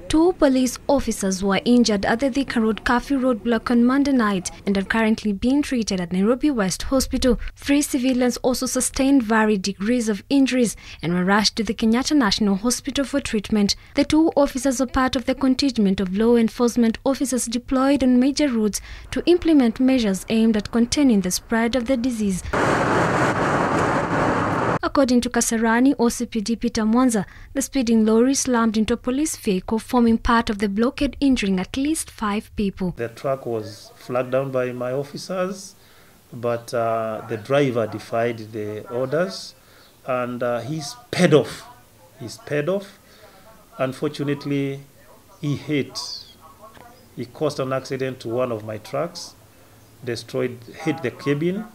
Two police officers were injured at the Thika Road Curfew roadblock on Monday night and are currently being treated at Nairobi West Hospital. 3 civilians also sustained varied degrees of injuries and were rushed to the Kenyatta National Hospital for treatment. The 2 officers are part of the contingent of law enforcement officers deployed on major roads to implement measures aimed at containing the spread of the disease. According to Karasani OCPD Peter Mwanza, the speeding lorry slammed into a police vehicle, forming part of the blockade, injuring at least 5 people. The truck was flagged down by my officers, but the driver defied the orders and he sped off. Unfortunately, he hit. He caused an accident to one of my trucks, hit the cabin,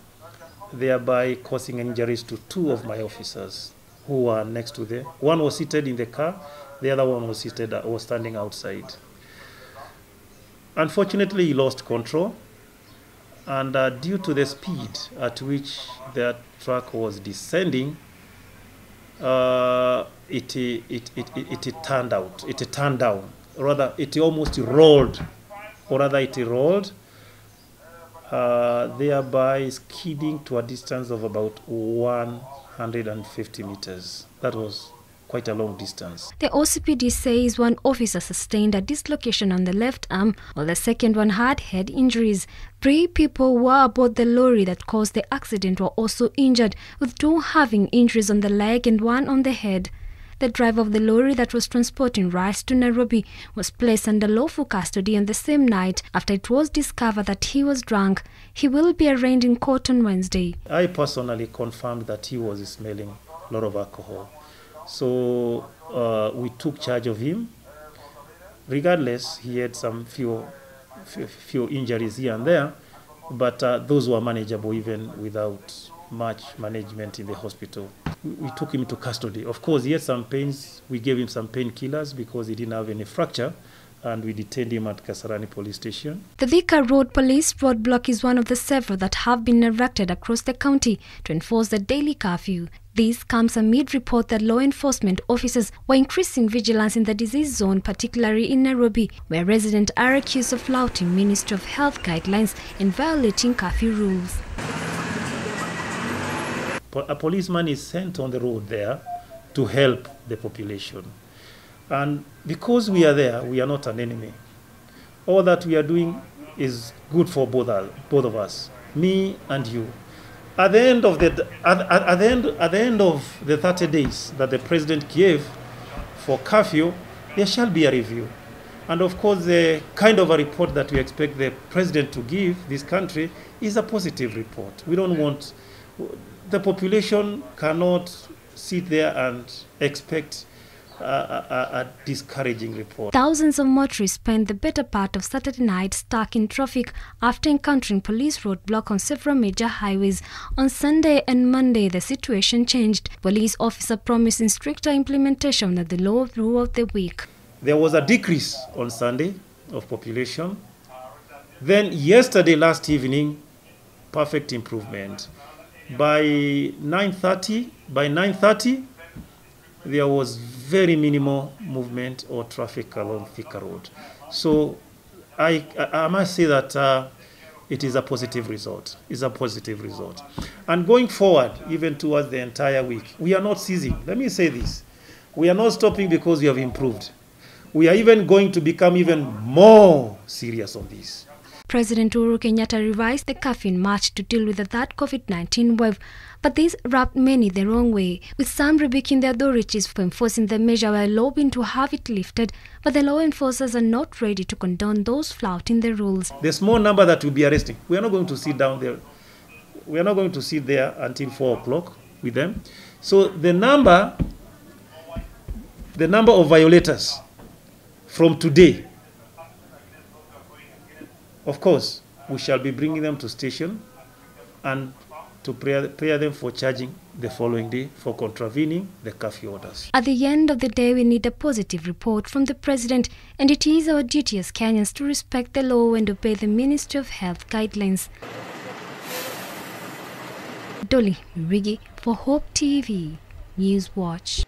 thereby causing injuries to 2 of my officers who were next to them. One was seated in the car, the other one was standing outside. Unfortunately, he lost control, and due to the speed at which that truck was descending, it turned down. Rather, it almost rolled, thereby skidding to a distance of about 150 meters. That was quite a long distance. The OCPD says one officer sustained a dislocation on the left arm, while the second one had head injuries. 3 people who were aboard the lorry that caused the accident were also injured, with 2 having injuries on the leg and 1 on the head. The driver of the lorry that was transporting rice to Nairobi was placed under lawful custody on the same night after it was discovered that he was drunk. He will be arraigned in court on Wednesday. I personally confirmed that he was smelling a lot of alcohol. So we took charge of him. Regardless, he had some few injuries here and there, but those were manageable even without much management in the hospital. We took him to custody. Of course, he had some pains. We gave him some painkillers because he didn't have any fracture, and we detained him at Karasani police station. The Thika Road police roadblock is one of the several that have been erected across the county to enforce the daily curfew. This comes amid report that law enforcement officers were increasing vigilance in the disease zone, particularly in Nairobi, where residents are accused of flouting Ministry of Health guidelines and violating curfew rules. A policeman is sent on the road there to help the population. And because we are there, we are not an enemy. All that we are doing is good for both of us, me and you. At the end of the 30 days that the president gave for curfew, there shall be a review. And of course, the kind of a report that we expect the president to give this country is a positive report. We don't want... The population cannot sit there and expect a discouraging report. Thousands of motorists spent the better part of Saturday night stuck in traffic after encountering police roadblock on several major highways. On Sunday and Monday, the situation changed. Police officer promising stricter implementation of the law throughout the week. There was a decrease on Sunday of population. Then yesterday, last evening, perfect improvement. By 9:30, there was very minimal movement or traffic along Thika Road. So I must say that it is a positive result. It's a positive result. And going forward, even towards the entire week, we are not ceasing. Let me say this. We are not stopping because we have improved. We are even going to become even more serious on this. President Uhuru Kenyatta revised the curfew in March to deal with the third COVID-19 wave, but this rubbed many the wrong way, with some rebuking the authorities for enforcing the measure while lobbying to have it lifted, but the law enforcers are not ready to condone those flouting the rules. The small number that will be arresting, we are not going to sit down there. We are not going to sit there until 4 o'clock with them. So the number of violators from today, of course, we shall be bringing them to station and to prepare them for charging the following day for contravening the curfew orders. At the end of the day, we need a positive report from the president, and it is our duty as Kenyans to respect the law and obey the Ministry of Health guidelines. Dolly Mwirigi for Hope TV News Watch.